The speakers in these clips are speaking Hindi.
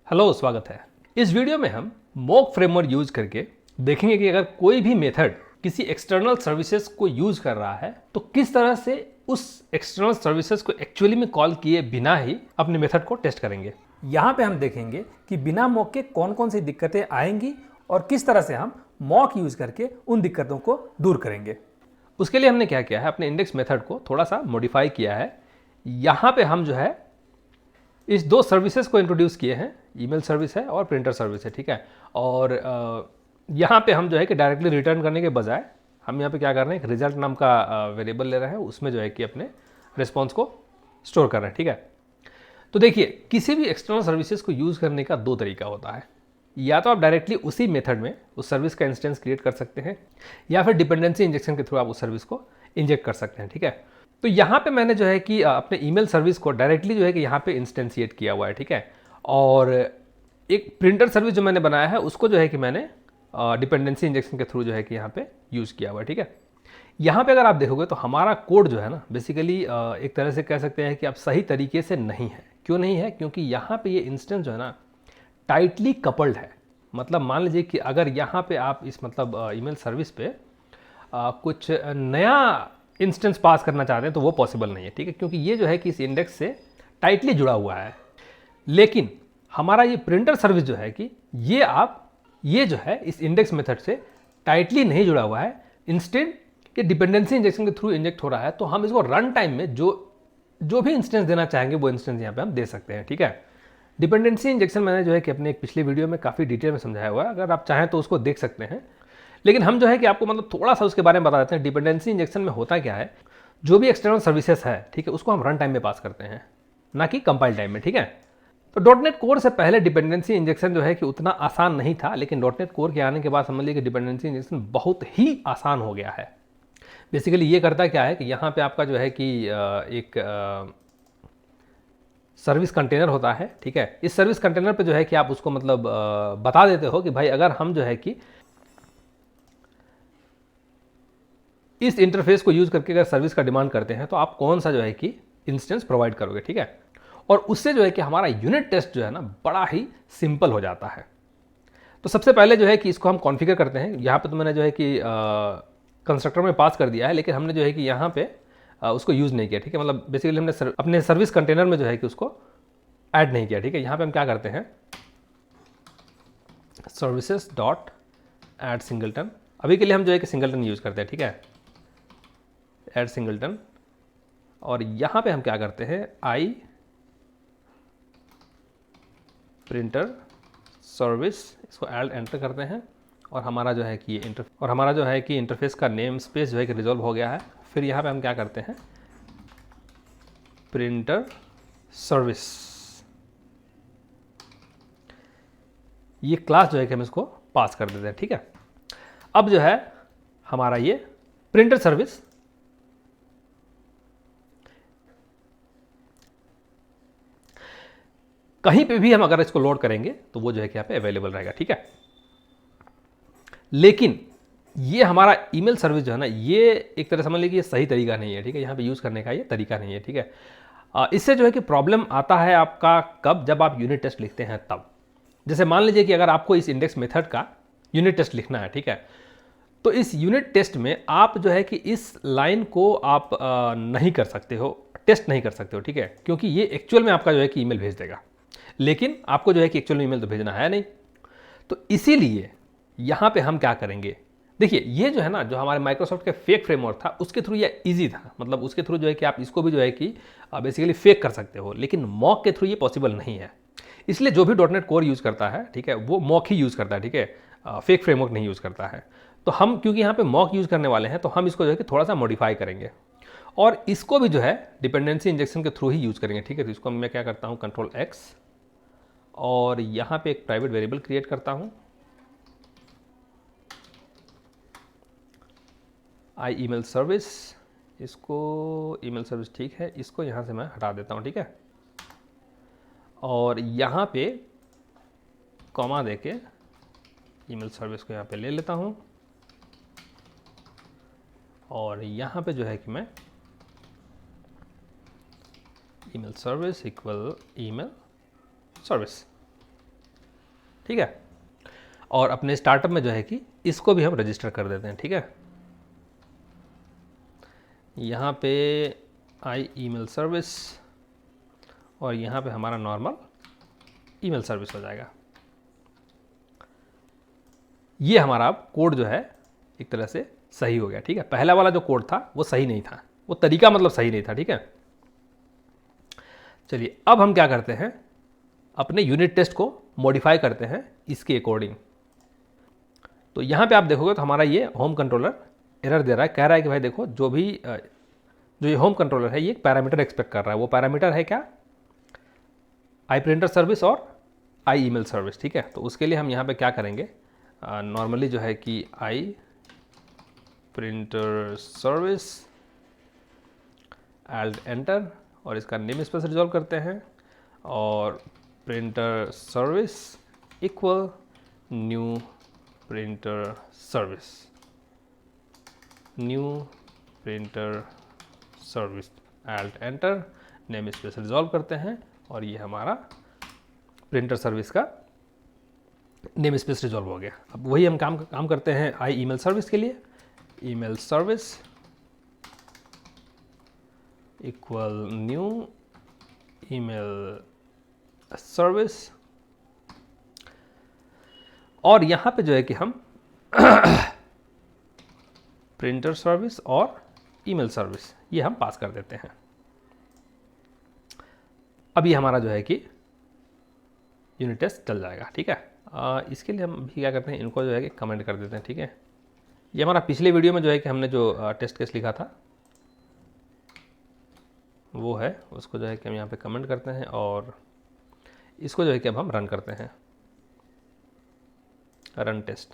हेलो, स्वागत है। इस वीडियो में हम मॉक फ्रेमवर्क यूज करके देखेंगे कि अगर कोई भी मेथड किसी एक्सटर्नल सर्विसेज को यूज कर रहा है तो किस तरह से उस एक्सटर्नल सर्विसेज को एक्चुअली में कॉल किए बिना ही अपने मेथड को टेस्ट करेंगे। यहाँ पे हम देखेंगे कि बिना मॉक के कौन कौन सी दिक्कतें आएंगी और किस तरह से हम मॉक यूज करके उन दिक्कतों को दूर करेंगे। उसके लिए हमने क्या किया है, अपने इंडेक्स मेथड को थोड़ा सा मॉडिफाई किया है। यहाँ पे हम जो है इस दो सर्विसेज को इंट्रोड्यूस किए हैं, ईमेल सर्विस है और प्रिंटर सर्विस है, ठीक है। और यहाँ पे हम जो है कि डायरेक्टली रिटर्न करने के बजाय हम यहाँ पे क्या कर रहे हैं, एक रिजल्ट नाम का वेरिएबल ले रहे हैं, उसमें जो है कि अपने रिस्पॉन्स को स्टोर कर रहे हैं, ठीक है। तो देखिए, किसी भी एक्सटर्नल सर्विसेज को यूज़ करने का दो तरीका होता है। या तो आप डायरेक्टली उसी मेथड में उस सर्विस का इंस्टेंस क्रिएट कर सकते हैं, या फिर डिपेंडेंसी इंजेक्शन के थ्रू आप उस सर्विस को इंजेक्ट कर सकते हैं, ठीक है। तो यहाँ पे मैंने जो है कि अपने ईमेल सर्विस को डायरेक्टली जो है कि यहाँ पे इंस्टेंशिएट किया हुआ है, ठीक है। और एक प्रिंटर सर्विस जो मैंने बनाया है उसको जो है कि मैंने डिपेंडेंसी इंजेक्शन के थ्रू जो है कि यहाँ पे यूज़ किया हुआ है, ठीक है। यहाँ पे अगर आप देखोगे तो हमारा कोड जो है ना, बेसिकली एक तरह से कह सकते हैं कि आप सही तरीके से नहीं है। क्यों नहीं है? क्योंकि यहाँ पे ये इंस्टेंस जो है ना टाइटली कपल्ड है। मतलब मान लीजिए कि अगर यहाँ पे आप इस मतलब ईमेल सर्विस पे कुछ नया इंस्टेंस पास करना चाहते हैं तो वो पॉसिबल नहीं है, ठीक है, क्योंकि ये जो है कि इस इंडेक्स से टाइटली जुड़ा हुआ है। लेकिन हमारा ये प्रिंटर सर्विस जो है कि ये जो है इस इंडेक्स मेथड से टाइटली नहीं जुड़ा हुआ है। इंस्टेड ये डिपेंडेंसी इंजेक्शन के थ्रू इंजेक्ट हो रहा है, तो हम इसको रन टाइम में जो भी इंस्टेंस देना चाहेंगे वो इंस्टेंस यहाँ पे हम दे सकते हैं, ठीक है। डिपेंडेंसी इंजेक्शन मैंने जो है कि अपने एक पिछले वीडियो में काफ़ी डिटेल में समझाया हुआ है, अगर आप चाहें तो उसको देख सकते हैं। लेकिन हम जो है कि आपको मतलब थोड़ा सा उसके बारे में बता देते हैं। डिपेंडेंसी इंजेक्शन में होता क्या है, जो भी एक्सटर्नल सर्विसेज है, ठीक है, उसको हम रन टाइम में पास करते हैं, ना कि कंपाइल टाइम में, ठीक है। तो डॉटनेट कोर से पहले डिपेंडेंसी इंजेक्शन जो है कि उतना आसान नहीं था, लेकिन डॉटनेट कोर के आने के बाद समझ लीजिए कि डिपेंडेंसी इंजेक्शन बहुत ही आसान हो गया है। बेसिकली ये करता क्या है कि यहाँ पे आपका जो है कि एक सर्विस कंटेनर होता है, ठीक है। इस सर्विस कंटेनर पे जो है कि आप उसको मतलब बता देते हो कि भाई अगर हम जो है कि इस इंटरफेस को यूज करके अगर सर्विस का डिमांड करते हैं तो आप कौन सा जो है कि इंस्टेंस प्रोवाइड करोगे, ठीक है। और उससे जो है कि हमारा यूनिट टेस्ट जो है ना बड़ा ही सिंपल हो जाता है। तो सबसे पहले जो है कि इसको हम कॉन्फ़िगर करते हैं। यहाँ पे तो मैंने जो है कि कंस्ट्रक्टर में पास कर दिया है, लेकिन हमने जो है कि यहाँ पे उसको यूज़ नहीं किया, ठीक है। मतलब बेसिकली हमने अपने सर्विस कंटेनर में जो है कि उसको ऐड नहीं किया, ठीक है। यहाँ पे हम क्या करते हैं, सर्विसेज डॉट ऐड सिंगलटन। अभी के लिए हम जो है कि सिंगलटन यूज़ करते हैं, ठीक है, ऐड सिंगलटन। और यहाँ पे हम क्या करते हैं, आई प्रिंटर सर्विस, इसको ऐड एंटर करते हैं। और हमारा जो है कि ये इंटरफेस का नेम स्पेस जो है कि रिजॉल्व हो गया है। फिर यहाँ पे हम क्या करते हैं, प्रिंटर सर्विस, ये क्लास जो है कि हम इसको पास कर देते हैं, ठीक है। अब जो है हमारा ये प्रिंटर सर्विस कहीं पे भी हम अगर इसको लोड करेंगे तो वो जो है कि यहाँ पे अवेलेबल रहेगा, ठीक है। लेकिन ये हमारा ईमेल सर्विस जो है ना, ये एक तरह समझ लीजिए ये सही तरीका नहीं है, ठीक है। यहाँ पे यूज़ करने का ये तरीका नहीं है, ठीक है। इससे जो है कि प्रॉब्लम आता है आपका कब, जब आप यूनिट टेस्ट लिखते हैं तब। जैसे मान लीजिए कि अगर आपको इस इंडेक्स मेथड का यूनिट टेस्ट लिखना है, ठीक है, तो इस यूनिट टेस्ट में आप जो है कि इस लाइन को आप नहीं कर सकते हो, टेस्ट नहीं कर सकते हो, ठीक है, क्योंकि ये एक्चुअल में आपका जो है कि ईमेल भेज देगा। लेकिन आपको जो है कि एक्चुअल में ईमेल तो भेजना है नहीं। तो इसीलिए यहाँ पे हम क्या करेंगे, देखिए ये जो है ना, जो हमारे माइक्रोसॉफ्ट के फेक फ्रेमवर्क था उसके थ्रू ये इजी था। मतलब उसके थ्रू जो है कि आप इसको भी जो है कि बेसिकली फेक कर सकते हो, लेकिन मॉक के थ्रू ये पॉसिबल नहीं है। इसलिए जो भी डॉटनेट कोर यूज़ करता है, ठीक है, वो मॉक ही यूज़ करता है, ठीक है, फेक फ्रेमवर्क नहीं यूज़ करता है। तो हम क्योंकि यहाँ पे मॉक यूज़ करने वाले हैं तो हम इसको जो है कि थोड़ा सा मॉडिफाई करेंगे और इसको भी जो है डिपेंडेंसी इंजेक्शन के थ्रू ही यूज़ करेंगे, ठीक है। तो इसको मैं क्या करता हूँ, कंट्रोल एक्स, और यहाँ पे एक प्राइवेट वेरिएबल क्रिएट करता हूँ, आई ईमेल सर्विस। इसको ईमेल सर्विस ठीक है, इसको यहाँ से मैं हटा देता हूँ, ठीक है। और यहाँ पे कॉमा देके ईमेल सर्विस को यहाँ पे ले लेता हूँ और यहाँ पे जो है कि मैं email service equal email service, ठीक है। और अपने स्टार्टअप में जो है कि इसको भी हम रजिस्टर कर देते हैं, ठीक है। यहाँ पे आई ईमेल सर्विस और यहाँ पे हमारा नॉर्मल ईमेल सर्विस हो जाएगा। ये हमारा अब कोड जो है एक तरह से सही हो गया, ठीक है। पहला वाला जो कोड था वो सही नहीं था, वो तरीका मतलब सही नहीं था, ठीक है। चलिए अब हम क्या करते हैं, अपने यूनिट टेस्ट को मॉडिफाई करते हैं इसके अकॉर्डिंग। तो यहाँ पे आप देखोगे तो हमारा ये होम कंट्रोलर एरर दे रहा है, कह रहा है कि भाई देखो जो ये होम कंट्रोलर है ये एक पैरामीटर एक्सपेक्ट कर रहा है। वो पैरामीटर है क्या, आई प्रिंटर सर्विस और आई ईमेल सर्विस, ठीक है। तो उसके लिए हम यहाँ पे क्या करेंगे, नॉर्मली जो है कि आई प्रिंटर सर्विस एल्ट एंटर और इसका नेम स्पेस रिजॉल्व करते हैं और printer service equal new printer service, new printer service Alt enter, name space resolve करते हैं और ये हमारा प्रिंटर सर्विस का नेम स्पेस रिजॉल्व हो गया। अब वही हम काम करते हैं आई ईमेल सर्विस के लिए, email service equal new email service और यहाँ पे जो है कि हम प्रिंटर सर्विस और ईमेल सर्विस ये हम पास कर देते हैं। अभी हमारा जो है कि यूनिट टेस्ट चल जाएगा, ठीक है। इसके लिए हम भी क्या करते हैं, इनको जो है कि कमेंट कर देते हैं, ठीक है। ये हमारा पिछले वीडियो में जो है कि हमने जो टेस्ट केस लिखा था वो है, उसको जो है कि हम यहाँ पे कमेंट करते हैं और इसको जो है कि अब हम रन करते हैं, रन टेस्ट।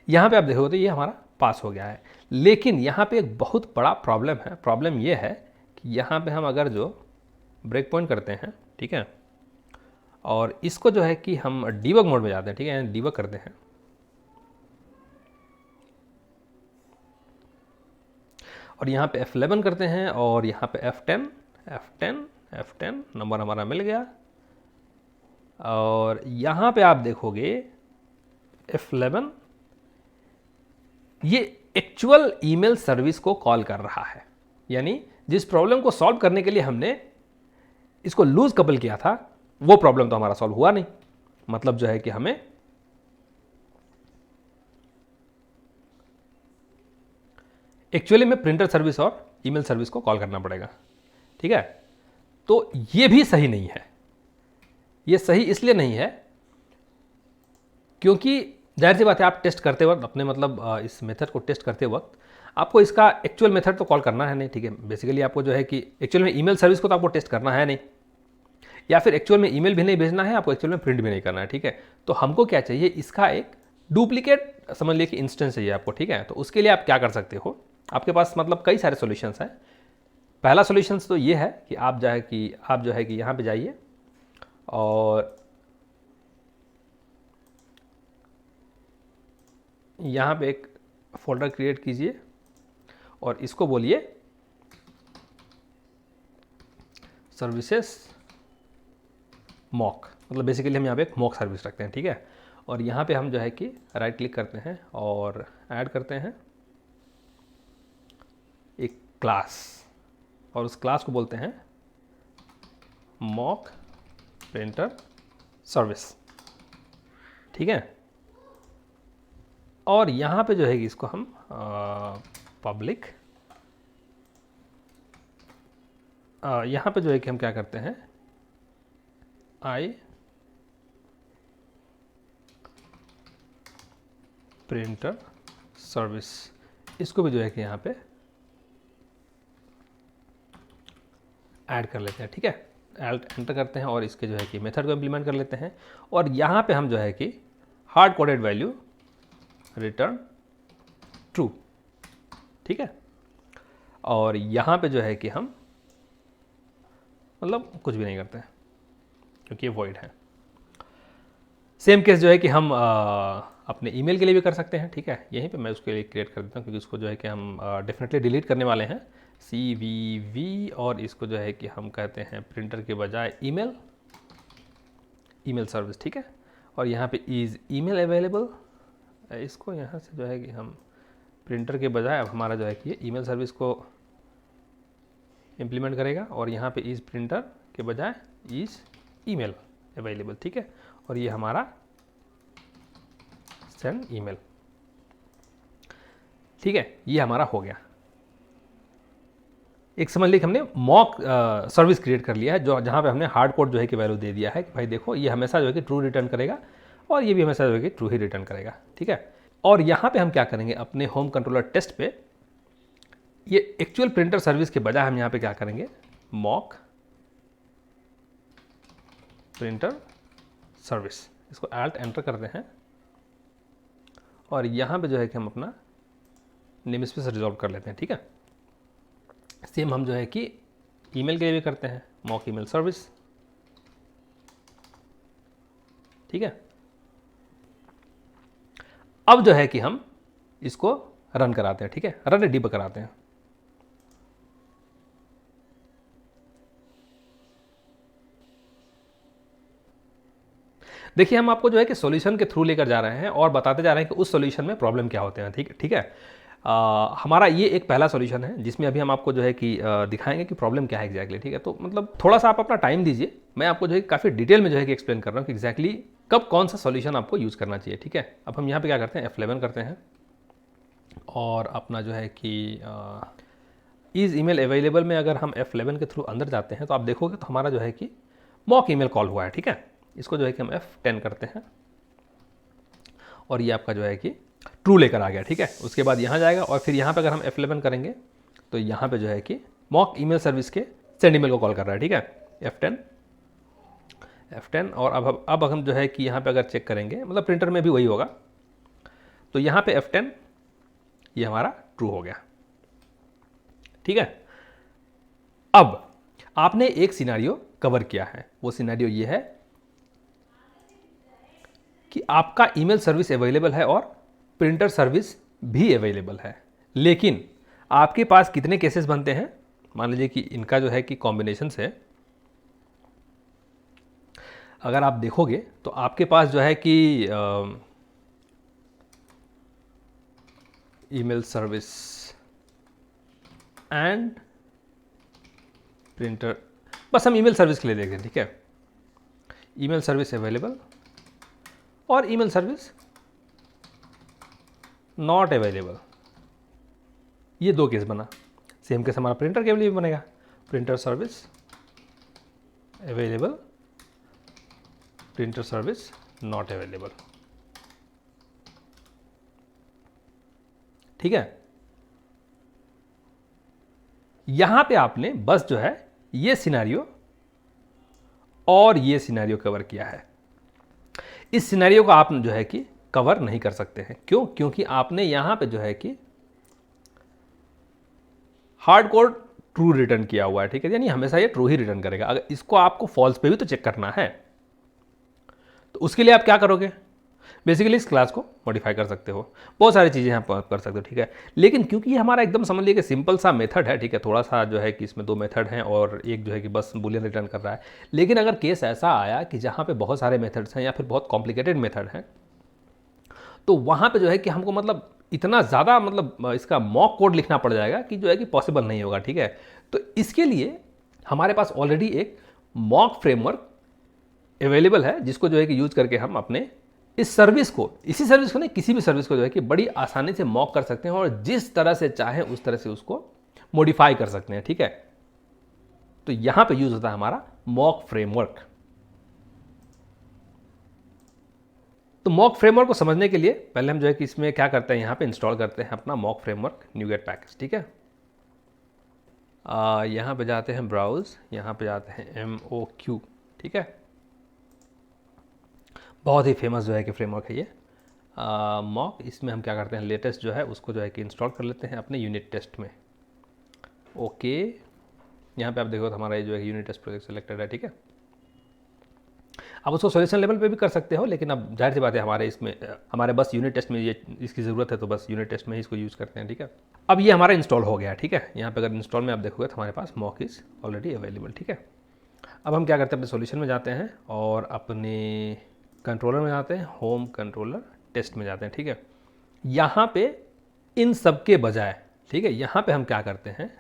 यहाँ पे आप देखोगे तो ये हमारा पास हो गया है, लेकिन यहाँ पे एक बहुत बड़ा प्रॉब्लम है। प्रॉब्लम ये है कि यहाँ पे हम अगर जो ब्रेक पॉइंट करते हैं, ठीक है, और इसको जो है कि हम डीबग मोड में जाते हैं, ठीक है, डीबग करते हैं और यहाँ पे F11 करते हैं और यहाँ पे F10 नंबर हमारा मिल गया और यहाँ पे आप देखोगे F11 ये एक्चुअल ईमेल सर्विस को कॉल कर रहा है, यानी जिस प्रॉब्लम को सॉल्व करने के लिए हमने इसको लूज कपल किया था वो प्रॉब्लम तो हमारा सॉल्व हुआ नहीं। मतलब जो है कि हमें एक्चुअली में प्रिंटर सर्विस और ईमेल सर्विस को कॉल करना पड़ेगा, ठीक है। तो ये भी सही नहीं है। ये सही इसलिए नहीं है क्योंकि जाहिर सी बात है आप टेस्ट करते वक्त अपने मतलब इस मेथड को टेस्ट करते वक्त आपको इसका एक्चुअल मेथड तो कॉल करना है नहीं, ठीक है। बेसिकली आपको जो है कि एक्चुअल में ईमेल सर्विस को तो आपको टेस्ट करना है नहीं, या फिर एक्चुअल में ईमेल भी नहीं भेजना है आपको, एक्चुअल में प्रिंट भी नहीं करना है, ठीक है। तो हमको क्या चाहिए, इसका एक डुप्लीकेट समझ लीजिए कि इंस्टेंस चाहिए आपको, ठीक है। तो उसके लिए आप क्या कर सकते हो, आपके पास मतलब कई सारे सॉल्यूशंस हैं। पहला सॉल्यूशंस तो ये है कि आप जो है कि यहाँ पे जाइए और यहाँ पे एक फोल्डर क्रिएट कीजिए और इसको बोलिए सर्विसेज मॉक, मतलब बेसिकली हम यहाँ पे एक मॉक सर्विस रखते हैं, ठीक है। और यहाँ पे हम जो है कि राइट क्लिक करते हैं और ऐड करते हैं एक क्लास और उस क्लास को बोलते हैं मॉक प्रिंटर सर्विस, ठीक है। और यहाँ पे जो है कि इसको हम पब्लिक यहाँ पे जो है कि हम क्या करते हैं, आई प्रिंटर सर्विस, इसको भी जो है कि यहाँ पे ऐड कर लेते हैं, ठीक है। एंटर करते हैं और इसके जो है कि मेथड को इम्प्लीमेंट कर लेते हैं और यहाँ पे हम जो है कि hard coded value return true, ठीक है। और यहाँ पे जो है कि हम मतलब कुछ भी नहीं करते हैं क्योंकि ये वॉइड है। सेम केस जो है कि हम अपने ईमेल के लिए भी कर सकते हैं, ठीक है। यहीं पे मैं उसके लिए क्रिएट कर देता हूँ क्योंकि उसको जो है कि हम डेफिनेटली डिलीट करने वाले हैं। CVV, और इसको जो है कि हम कहते हैं प्रिंटर के बजाय ईमेल, ईमेल सर्विस, ठीक है। और यहाँ पे इज़ ईमेल अवेलेबल, इसको यहाँ से जो है कि हम प्रिंटर के बजाय अब हमारा जो है कि ये ईमेल सर्विस को इम्प्लीमेंट करेगा, और यहाँ पे इज़ प्रिंटर के बजाय इज़ ईमेल अवेलेबल, ठीक है। और ये हमारा सेंड ईमेल, ठीक है, ये हमारा हो गया। एक समझ लीजिए हमने मॉक सर्विस क्रिएट कर लिया है, जो जहाँ पे हमने हार्ड कोड जो है कि वैल्यू दे दिया है कि भाई देखो ये हमेशा जो है कि ट्रू रिटर्न करेगा, और ये भी हमेशा जो है कि ट्रू ही रिटर्न करेगा, ठीक है। और यहाँ पे हम क्या करेंगे, अपने होम कंट्रोलर टेस्ट पे ये एक्चुअल प्रिंटर सर्विस के बजाय हम यहाँ पे क्या करेंगे, मॉक प्रिंटर सर्विस, इसको Alt एंटर करते हैं, और यहाँ पे जो है कि हम अपना नेम स्पेस रिजॉल्व कर लेते हैं, ठीक है। सेम हम जो है कि ईमेल के लिए भी करते हैं, मॉक ईमेल सर्विस, ठीक है। अब जो है कि हम इसको रन कराते हैं, ठीक है, रन डिबग कराते हैं। देखिए हम आपको जो है कि सॉल्यूशन के थ्रू लेकर जा रहे हैं और बताते जा रहे हैं कि उस सॉल्यूशन में प्रॉब्लम क्या होते हैं, ठीक है। हमारा ये एक पहला सॉल्यूशन है जिसमें अभी हम आपको जो है कि दिखाएंगे कि प्रॉब्लम क्या है एग्जैक्टली, ठीक है। तो मतलब थोड़ा सा आप अपना टाइम दीजिए, मैं आपको जो है काफ़ी डिटेल में जो है कि एक्सप्लेन कर रहा हूँ कि एग्जैक्टली कब कौन सा सॉल्यूशन आपको यूज़ करना चाहिए, ठीक है। अब हम यहाँ पे क्या करते हैं, F11 करते हैं, और अपना जो है कि इज़ ईमेल अवेलेबल में अगर हम F11 के थ्रू अंदर जाते हैं तो आप देखोगे तो हमारा जो है कि मॉक ईमेल कॉल हुआ है, ठीक है। इसको जो है कि हम F10 करते हैं, और ये आपका जो है कि ट्रू लेकर आ गया, ठीक है। उसके बाद यहाँ जाएगा, और फिर यहाँ पे अगर हम F11 करेंगे तो यहाँ पे जो है कि मॉक ईमेल सर्विस के सेंड ईमेल को कॉल कर रहा है, ठीक है। F10, और अब हम जो है कि यहाँ पे अगर चेक करेंगे, मतलब प्रिंटर में भी वही होगा, तो यहाँ पे F10 ये हमारा ट्रू हो गया, ठीक है। अब आपने एक सिनेरियो कवर किया है, वो सिनेरियो ये है कि आपका ईमेल सर्विस अवेलेबल है और प्रिंटर सर्विस भी अवेलेबल है, लेकिन आपके पास कितने केसेस बनते हैं, मान लीजिए कि इनका जो है कि कॉम्बिनेशन से अगर आप देखोगे तो आपके पास जो है कि ईमेल सर्विस एंड प्रिंटर, बस हम ईमेल सर्विस के लिए देखते हैं, ठीक है। ईमेल सर्विस अवेलेबल और ईमेल सर्विस नॉट अवेलेबल, ये दो केस बना। सेम केस हमारा प्रिंटर के लिए भी बनेगा, printer service available, printer service not available, ठीक है। यहां पे आपने बस जो है ये सिनेरियो और ये सिनेरियो कवर किया है। इस सिनेरियो को आप जो है कि कवर नहीं कर सकते हैं, क्यों? क्योंकि आपने यहां पे जो है कि हार्ड कोड ट्रू रिटर्न किया हुआ है, ठीक है, यानी हमेशा ये ट्रू ही रिटर्न करेगा। अगर इसको आपको फॉल्स पे भी तो चेक करना है, तो उसके लिए आप क्या करोगे, बेसिकली इस क्लास को मॉडिफाई कर सकते हो, बहुत सारी चीज़ें आप कर सकते हो, ठीक है। लेकिन क्योंकि ये हमारा एकदम समझ लीजिए कि सिंपल सा मेथड है, ठीक है, थोड़ा सा जो है कि इसमें दो मेथड हैं और एक जो है कि बस बूलियन रिटर्न कर रहा है। लेकिन अगर केस ऐसा आया कि जहाँ पे बहुत सारे मेथड्स हैं या फिर बहुत कॉम्प्लिकेटेड मेथड हैं, तो वहाँ पे जो है कि हमको मतलब इतना ज़्यादा मतलब इसका मॉक कोड लिखना पड़ जाएगा कि जो है कि पॉसिबल नहीं होगा, ठीक है। तो इसके लिए हमारे पास ऑलरेडी एक मॉक फ्रेमवर्क अवेलेबल है, जिसको जो है कि यूज़ करके हम अपने इस सर्विस को, इसी सर्विस को नहीं, किसी भी सर्विस को जो है कि बड़ी आसानी से मॉक कर सकते हैं और जिस तरह से चाहे उस तरह से उसको मॉडिफाई कर सकते हैं, ठीक है। तो यहां पे यूज होता है हमारा मॉक फ्रेमवर्क। तो मॉक फ्रेमवर्क को समझने के लिए पहले हम जो है कि इसमें क्या करते हैं, यहाँ पे इंस्टॉल करते हैं अपना मॉक फ्रेमवर्क न्यूगेट पैकेज, ठीक है। यहाँ पे जाते हैं ब्राउज, यहाँ पे जाते हैं MOQ, ठीक है। बहुत ही फेमस जो है कि फ्रेमवर्क है ये मॉक। इसमें हम क्या करते हैं, लेटेस्ट जो है उसको जो है कि इंस्टॉल कर लेते हैं अपने यूनिट टेस्ट में। ओके, यहाँ पे आप देखो तो हमारा ये जो है यूनिट टेस्ट प्रोजेक्ट सेलेक्टेड है, ठीक है। आप उसको सॉल्यूशन लेवल पे भी कर सकते हो, लेकिन अब जाहिर सी बात है हमारे इसमें हमारे बस यूनिट टेस्ट में ये इसकी ज़रूरत है, तो बस यूनिट टेस्ट में ही इसको यूज़ करते हैं। ठीक है, अब ये हमारा इंस्टॉल हो गया। ठीक है, यहाँ पे अगर इंस्टॉल में आप देखोगे तो हमारे पास मॉक इज़ ऑलरेडी अवेलेबल। ठीक है, अब हम क्या करते हैं, अपने सॉल्यूशन में जाते हैं और अपने कंट्रोलर में जाते हैं, होम कंट्रोलर टेस्ट में जाते हैं। ठीक है, यहाँ पे इन सब के बजाय, ठीक है, यहाँ पे हम क्या करते हैं,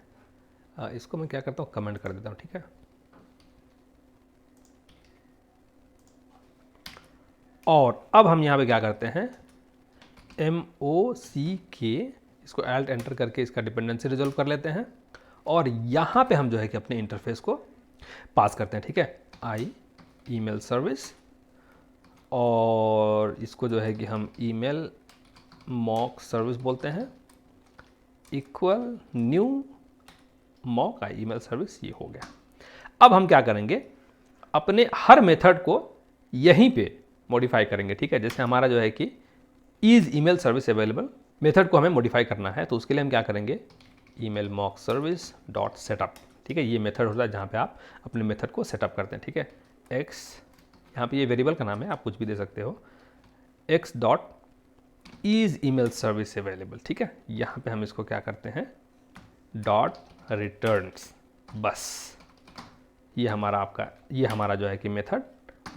इसको मैं क्या करता हूँ, कमेंट कर देता हूँ। ठीक है, और अब हम यहाँ पे क्या करते हैं, MOCK, इसको एल्ट एंटर करके इसका डिपेंडेंसी रिजोल्व कर लेते हैं, और यहाँ पे हम जो है कि अपने इंटरफेस को पास करते हैं। ठीक है, आई ईमेल सर्विस, और इसको जो है कि हम ईमेल मॉक सर्विस बोलते हैं, equal new mock I email service. ये हो गया। अब हम क्या करेंगे, अपने हर मेथड को यहीं पे मॉडिफाई करेंगे। ठीक है, जैसे हमारा जो है कि is email service available method को हमें मॉडिफाई करना है, तो उसके लिए हम क्या करेंगे, email mock service dot setup. ठीक है, ये मेथड होता है जहाँ पे आप अपने मेथड को सेटअप करते हैं। ठीक है, एक्स, यहाँ पे ये वेरिएबल का नाम है, आप कुछ भी दे सकते हो, x dot is email service available. ठीक है, यहाँ पे हम इसको क्या करते हैं, डॉट रिटर्न्स, बस ये हमारा जो है कि मेथड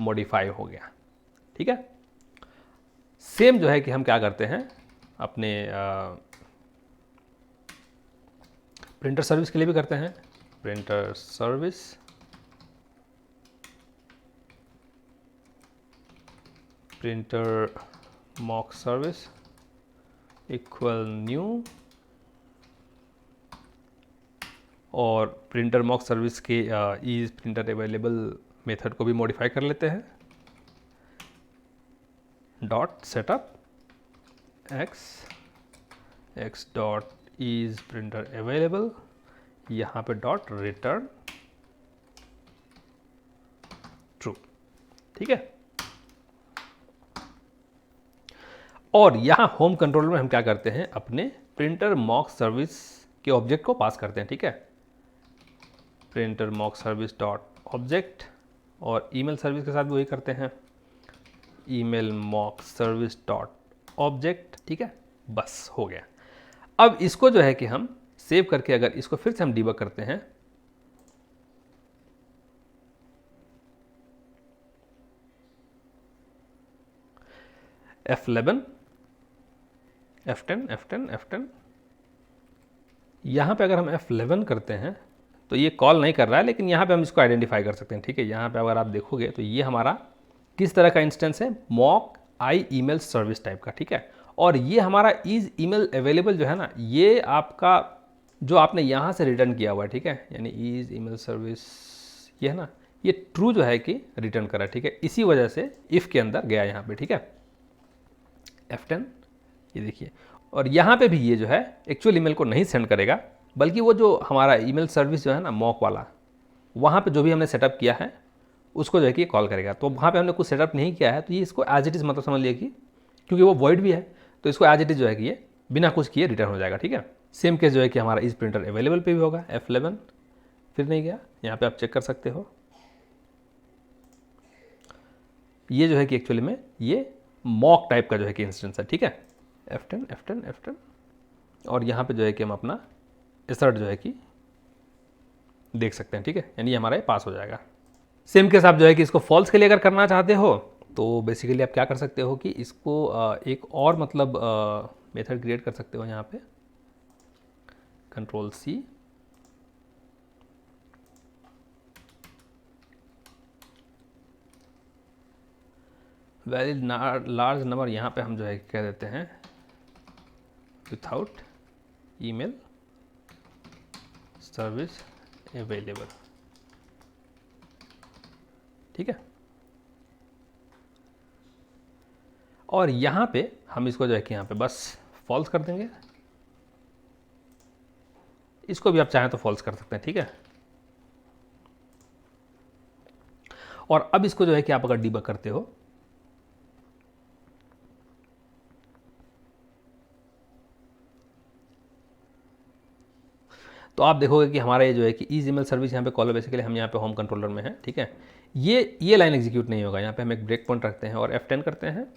मॉडिफाई हो गया। ठीक है, सेम जो है कि हम क्या करते हैं, अपने प्रिंटर सर्विस के लिए भी करते हैं, printer service printer mock service equal new, और प्रिंटर मॉक सर्विस के इज प्रिंटर अवेलेबल मेथड को भी मॉडिफाई कर लेते हैं, dot setup x dot is printer available, यहाँ पे डॉट रिटर्न ट्रू। ठीक है, और यहाँ होम कंट्रोलर में हम क्या करते हैं, अपने प्रिंटर मॉक सर्विस के ऑब्जेक्ट को पास करते हैं। ठीक है, printer mock service dot object, और ईमेल सर्विस के साथ भी वही करते हैं, email mock service dot object. ठीक है, बस हो गया। अब इसको जो है कि हम सेव करके अगर इसको फिर से हम डीबग करते हैं, F11 F10 F10 F10, यहाँ पे अगर हम F11 करते हैं तो ये कॉल नहीं कर रहा है, लेकिन यहाँ पे हम इसको आइडेंटिफाई कर सकते हैं। ठीक है, यहाँ पे अगर आप देखोगे तो ये हमारा किस तरह का इंस्टेंस है, mock I email service type का। ठीक है, और ये हमारा इज ईमेल अवेलेबल जो है ना, ये आपका जो आपने यहाँ से रिटर्न किया हुआ है। ठीक है, यानी इज ईमेल सर्विस ये है ना, ये ट्रू जो है कि रिटर्न करा। ठीक है, इसी वजह से इफ़ के अंदर गया यहाँ पे। ठीक है, F10 ये देखिए, और यहाँ पे भी ये जो है एक्चुअल ईमेल को नहीं सेंड करेगा, बल्कि वो जो हमारा ईमेल सर्विस जो है ना मॉक वाला, वहाँ पे जो भी हमने सेटअप किया है उसको जो है कि कॉल करेगा। तो वहाँ पे हमने कुछ सेटअप नहीं किया है, तो ये इसको एज इट इज़ मतलब समझ लिया कि क्योंकि वो वॉइड भी है, तो इसको एज इट इज़ जो है कि ये बिना कुछ किए रिटर्न हो जाएगा। ठीक है, सेम केस जो है कि हमारा इस प्रिंटर अवेलेबल पे भी होगा, F11 फिर नहीं गया, यहाँ पे आप चेक कर सकते हो, ये जो है कि एक्चुअली में ये मॉक टाइप का जो है कि इंस्टेंस है। ठीक है, F10 F10 F10, और यहाँ पे जो है कि हम अपना एसर्ट जो है कि देख सकते हैं। ठीक है, यानी ये हमारा पास हो जाएगा। सेम केस आप जो है कि इसको फॉल्स के लिए अगर करना चाहते हो तो बेसिकली आप क्या कर सकते हो कि इसको एक और मतलब मेथड क्रिएट कर सकते हो, यहाँ पे control C, very large number, यहाँ पे हम जो है कह देते हैं विथआउट ईमेल सर्विस अवेलेबल। ठीक है, और यहाँ पे हम इसको जो है कि यहाँ पे बस फॉल्स कर देंगे, इसको भी आप चाहें तो फॉल्स कर सकते हैं। ठीक है, और अब इसको जो है कि आप अगर डीबग करते हो तो आप देखोगे कि हमारा ये जो है कि ईज ईमेल सर्विस यहाँ पे कॉलर बेसिकली हम यहाँ पे होम कंट्रोलर में है, ठीक है। ये लाइन एग्जीक्यूट नहीं होगा, यहाँ पे हम एक ब्रेक पॉइंट रखते हैं और F10 करते हैं।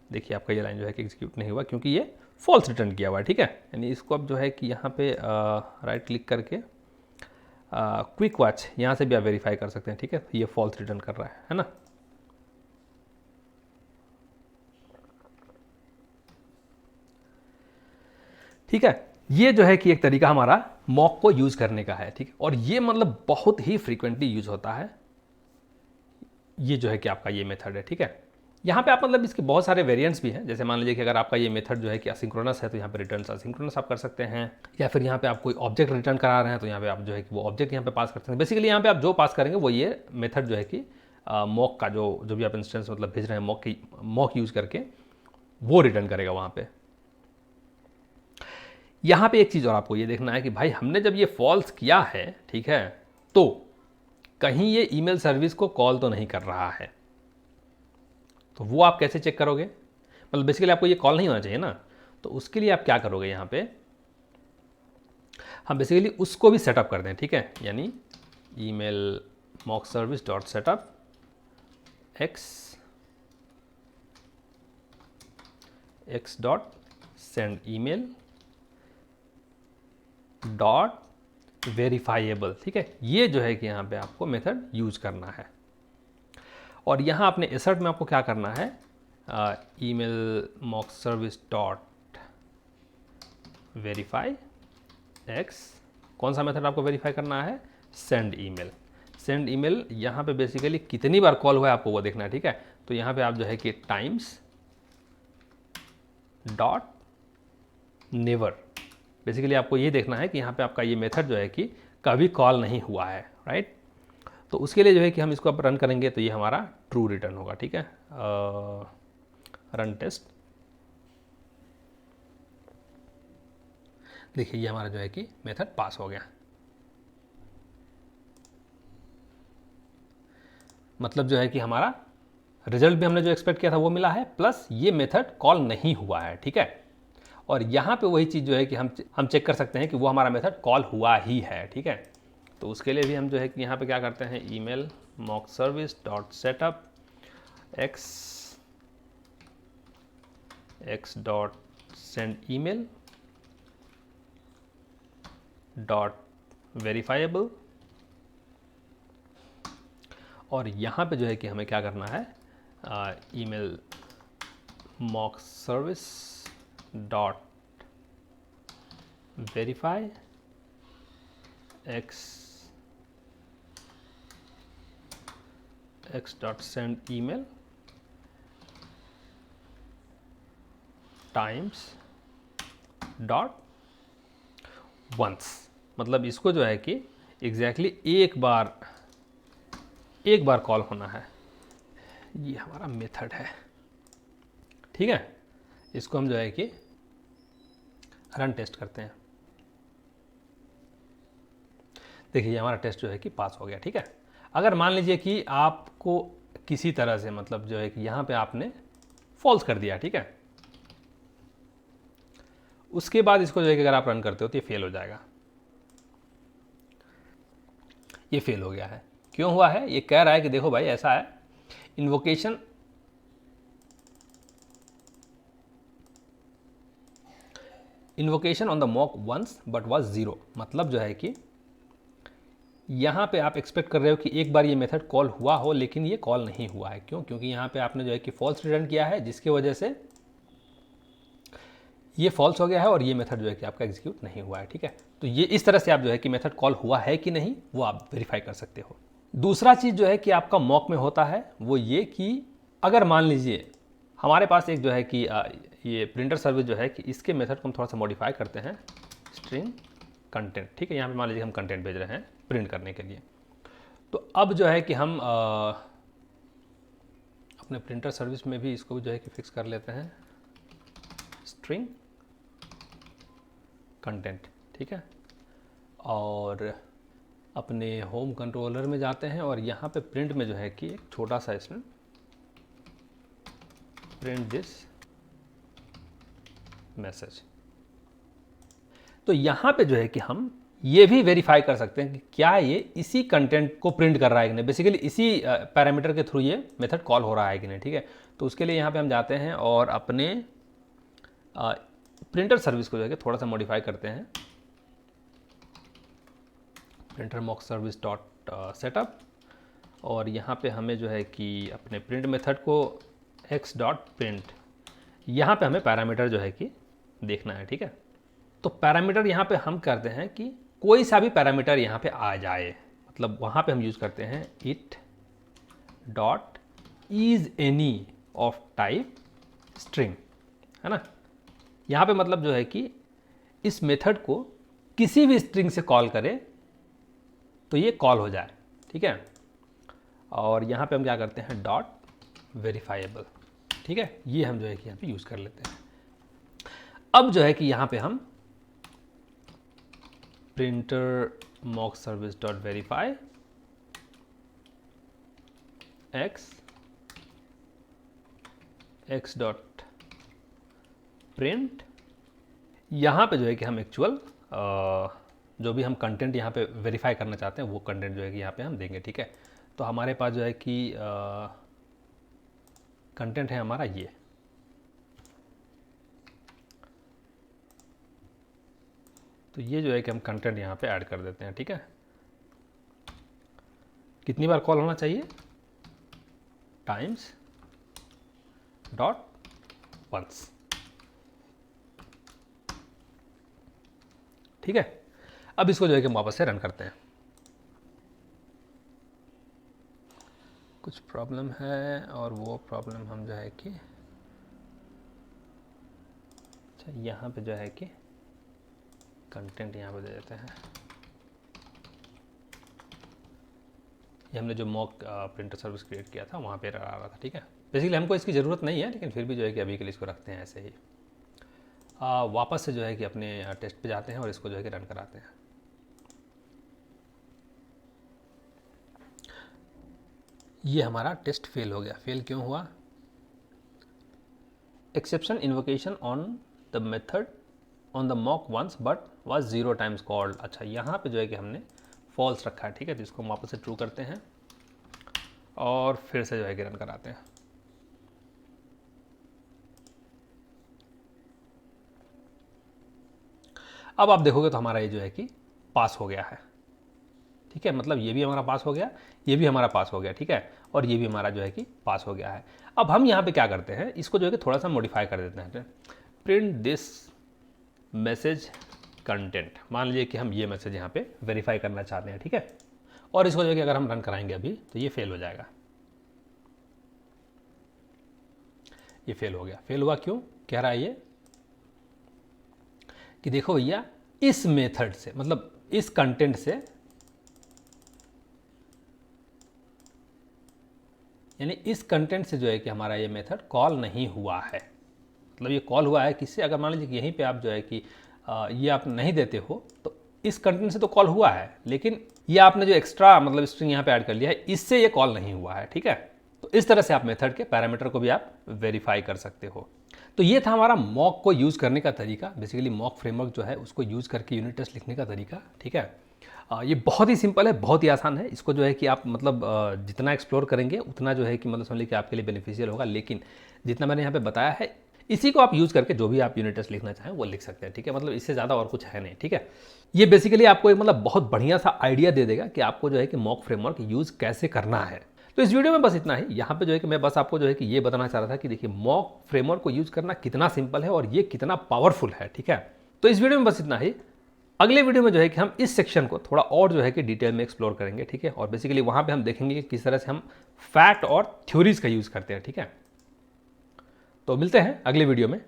देखिए आपका ये लाइन जो है कि एग्जीक्यूट नहीं हुआ क्योंकि ये फॉल्स रिटर्न किया हुआ है, ठीक है। यानी इसको अब जो है कि यहाँ पे राइट क्लिक करके क्विक वॉच यहाँ से भी आप वेरीफाई कर सकते हैं, ठीक है। ये फॉल्स रिटर्न कर रहा है ना। ठीक है, ये जो है कि एक तरीका हमारा मॉक को यूज करने का है, ठीक है। और ये मतलब बहुत ही फ्रीक्वेंटली यूज होता है, ये जो है कि आपका ये मेथड है, ठीक है। यहाँ पे आप मतलब इसके बहुत सारे वेरिएंट्स भी हैं। जैसे मान लीजिए कि अगर आपका ये मेथड जो है कि असिंक्रोनस है तो यहाँ पे रिटर्न असिंक्रोनस आप कर सकते हैं, या फिर यहाँ पे आप कोई ऑब्जेक्ट रिटर्न करा रहे हैं तो यहाँ पे आप जो है कि वो ऑब्जेक्ट यहाँ पे पास कर सकते हैं। बेसिकली यहाँ पे आप जो पास करेंगे वो ये मेथड जो है कि मॉक का जो भी आप इंस्टेंस मतलब भेज रहे हैं मॉक यूज करके वो रिटर्न करेगा वहाँ पे। यहाँ पे एक चीज़ और आपको ये देखना है कि भाई हमने जब ये फॉल्स किया है, ठीक है, तो कहीं ये ईमेल सर्विस को कॉल तो नहीं कर रहा है। तो वो आप कैसे चेक करोगे? मतलब बेसिकली आपको ये कॉल नहीं होना चाहिए ना, तो उसके लिए आप क्या करोगे, यहाँ पे हम बेसिकली उसको भी सेटअप कर दें, ठीक है। यानी email mock service dot setup x dot send email dot verifiable, ठीक है। ये जो है कि यहाँ पे आपको मेथड यूज करना है। और यहाँ अपने एसर्ट में आपको क्या करना है, email mock service dot verify x, कौन सा मेथड आपको वेरीफाई करना है, सेंड ईमेल। सेंड ईमेल यहाँ पे बेसिकली कितनी बार कॉल हुआ है आपको वो देखना है, ठीक है। तो यहाँ पे आप जो है कि टाइम्स डॉट नेवर, बेसिकली आपको ये देखना है कि यहाँ पे आपका ये मेथड जो है कि कभी कॉल नहीं हुआ है, राइट। तो उसके लिए जो है कि हम इसको अब रन करेंगे तो ये हमारा ट्रू रिटर्न होगा, ठीक है। रन टेस्ट, देखिए ये हमारा जो है कि मेथड पास हो गया। मतलब जो है कि हमारा रिजल्ट भी हमने जो एक्सपेक्ट किया था वो मिला है, प्लस ये मेथड कॉल नहीं हुआ है, ठीक है। और यहाँ पे वही चीज़ जो है कि हम चेक कर सकते हैं कि वो हमारा मेथड कॉल हुआ ही है, ठीक है। तो उसके लिए भी हम जो है कि यहाँ पे क्या करते हैं, email mock service dot setup x dot send email dot verifiable, और यहाँ पे जो है कि हमें क्या करना है, email mock service dot verify x dot send email times dot once. मतलब इसको जो है कि एग्जैक्टली एक बार कॉल होना है, ये हमारा मेथड है, ठीक है। इसको हम जो है कि रन टेस्ट करते हैं। देखिए ये हमारा टेस्ट जो है कि पास हो गया, ठीक है। अगर मान लीजिए कि आपको किसी तरह से मतलब जो है कि यहाँ पे आपने फॉल्स कर दिया, ठीक है, उसके बाद इसको जो है कि अगर आप रन करते हो तो ये फेल हो जाएगा। ये फेल हो गया है, क्यों हुआ है, ये कह रहा है कि देखो भाई ऐसा है, invocation on the mock once but was zero. मतलब जो है कि यहाँ पे आप एक्सपेक्ट कर रहे हो कि एक बार ये मेथड कॉल हुआ हो, लेकिन ये कॉल नहीं हुआ है। क्यों? क्योंकि यहाँ पे आपने जो है कि फॉल्स रिटर्न किया है, जिसकी वजह से ये फॉल्स हो गया है और ये मेथड जो है कि आपका एग्जीक्यूट नहीं हुआ है, ठीक है। तो ये इस तरह से आप जो है कि मेथड कॉल हुआ है कि नहीं वो आप वेरीफाई कर सकते हो। दूसरा चीज़ जो है कि आपका मॉक में होता है वो ये कि अगर मान लीजिए हमारे पास एक जो है कि ये प्रिंटर सर्विस जो है कि इसके मेथड को हम थोड़ा सा मॉडिफाई करते हैं, स्ट्रिंग कंटेंट, ठीक है। यहाँ पे मान लीजिए हम कंटेंट भेज रहे हैं प्रिंट करने के लिए। तो अब जो है कि हम अपने प्रिंटर सर्विस में भी इसको भी जो है कि फिक्स कर लेते हैं, स्ट्रिंग कंटेंट, ठीक है। और अपने होम कंट्रोलर में जाते हैं और यहाँ पे प्रिंट में जो है कि एक छोटा सा इसमें प्रिंट दिस मैसेज। तो यहाँ पे जो है कि हम ये भी वेरीफाई कर सकते हैं कि क्या ये इसी कंटेंट को प्रिंट कर रहा है कि नहीं, बेसिकली इसी पैरामीटर के थ्रू ये मेथड कॉल हो रहा है कि नहीं, ठीक है। तो उसके लिए यहाँ पे हम जाते हैं और अपने प्रिंटर सर्विस को जो है थोड़ा सा मॉडिफाई करते हैं, printer mock service dot setup, और यहाँ पे हमें जो है कि अपने प्रिंट मेथड को x डॉट प्रिंट, यहाँ पे हमें पैरामीटर जो है कि देखना है, ठीक है। तो पैरामीटर यहाँ पे हम करते हैं कि कोई सा भी पैरामीटर यहाँ पे आ जाए, मतलब वहाँ पे हम यूज़ करते हैं it dot is any of type string, है ना। यहाँ पे मतलब जो है कि इस मेथड को किसी भी स्ट्रिंग से कॉल करे तो ये कॉल हो जाए, ठीक है। और यहाँ पे हम क्या करते हैं डॉट वेरीफाइबल, ठीक है। ये हम जो है कि यहाँ पे यूज़ कर लेते हैं। अब जो है कि यहाँ पे हम printer mock service dot verify x dot print, यहाँ पे जो है कि हम एक्चुअल जो भी हम कंटेंट यहाँ पे वेरीफाई करना चाहते हैं वो कंटेंट जो है कि यहाँ पे हम देंगे, ठीक है। तो हमारे पास जो है कि कंटेंट है हमारा ये, तो ये जो है कि हम कंटेंट यहाँ पे ऐड कर देते हैं, ठीक है। कितनी बार कॉल होना चाहिए, टाइम्स डॉट वंस, ठीक है। अब इसको जो है कि हम वापस से रन करते हैं। कुछ प्रॉब्लम है और वो प्रॉब्लम हम जो है कि अच्छा यहाँ पे जो है कि कंटेंट यहाँ पे दे देते हैं। ये हमने जो मॉक प्रिंटर सर्विस क्रिएट किया था वहाँ पे आ रहा था, ठीक है। बेसिकली हमको इसकी ज़रूरत नहीं है, लेकिन फिर भी जो है कि अभी के लिए इसको रखते हैं ऐसे ही। वापस से जो है कि अपने टेस्ट पे जाते हैं और इसको जो है कि रन कराते हैं। ये हमारा टेस्ट फेल हो गया। फेल क्यों हुआ, exception invocation on the method on the mock once but was 0 times called. अच्छा यहाँ पे जो है कि हमने फॉल्स रखा है, ठीक है। तो इसको हम वापस से ट्रू करते हैं और फिर से जो है कि रन कराते हैं। अब आप देखोगे तो हमारा ये जो है कि पास हो गया है, ठीक है। मतलब ये भी हमारा पास हो गया, ये भी हमारा पास हो गया, ठीक है। और ये भी हमारा जो है कि पास हो गया है। अब हम यहाँ पे क्या करते हैं, इसको जो है कि थोड़ा सा मॉडिफाई कर देते हैं। प्रिंट दिस मैसेज कंटेंट, मान लीजिए कि हम ये मैसेज यहाँ पे वेरीफाई करना चाहते हैं, ठीक है। और इसको जो है कि अगर हम रन कराएंगे अभी तो ये फेल हो जाएगा। ये फेल हो गया। फेल हुआ क्यों, कह रहा है ये कि देखो भैया इस मेथड से, मतलब इस कंटेंट से, यानी इस कंटेंट से जो है कि हमारा ये मेथड कॉल नहीं हुआ है। मतलब ये कॉल हुआ है किससे, अगर मान लीजिए कि यहीं पे आप जो है कि ये आप नहीं देते हो तो इस कंटेंट से तो कॉल हुआ है, लेकिन ये आपने जो एक्स्ट्रा मतलब स्ट्रिंग यहाँ पे ऐड कर लिया है, इससे ये कॉल नहीं हुआ है, ठीक है। तो इस तरह से आप मेथड के पैरामीटर को भी आप वेरीफाई कर सकते हो। तो ये था हमारा मॉक को यूज़ करने का तरीका, बेसिकली मॉक फ्रेमवर्क जो है उसको यूज़ करके यूनिट टेस्ट लिखने का तरीका, ठीक है। ये बहुत ही सिंपल है, बहुत ही आसान है। इसको जो है कि आप मतलब जितना एक्सप्लोर करेंगे उतना जो है कि मतलब समझ लीजिए कि आपके लिए बेनिफिशियल होगा, लेकिन जितना मैंने यहाँ पे बताया है इसी को आप यूज़ करके जो भी आप यूनिट टेस्ट लिखना चाहें वो लिख सकते हैं, ठीक है। मतलब इससे ज़्यादा और कुछ है नहीं, ठीक है। ये बेसिकली आपको एक मतलब बहुत बढ़िया सा आइडिया दे देगा कि आपको जो है कि मॉक फ्रेमवर्क यूज़ कैसे करना है। तो इस वीडियो में बस इतना ही। यहाँ पे जो है कि मैं बस आपको जो है कि ये बताना चाह रहा था कि देखिए मॉक फ्रेमवर्क को यूज़ करना कितना सिंपल है और ये कितना पावरफुल है, ठीक है। तो इस वीडियो में बस इतना ही। अगले वीडियो में जो है कि हम इस सेक्शन को थोड़ा और जो है कि डिटेल में एक्सप्लोर करेंगे, ठीक है। और बेसिकली वहाँ पे हम देखेंगे कि किस तरह से हम फैक्ट और थ्योरीज का यूज़ करते हैं, ठीक है। तो मिलते हैं अगले वीडियो में।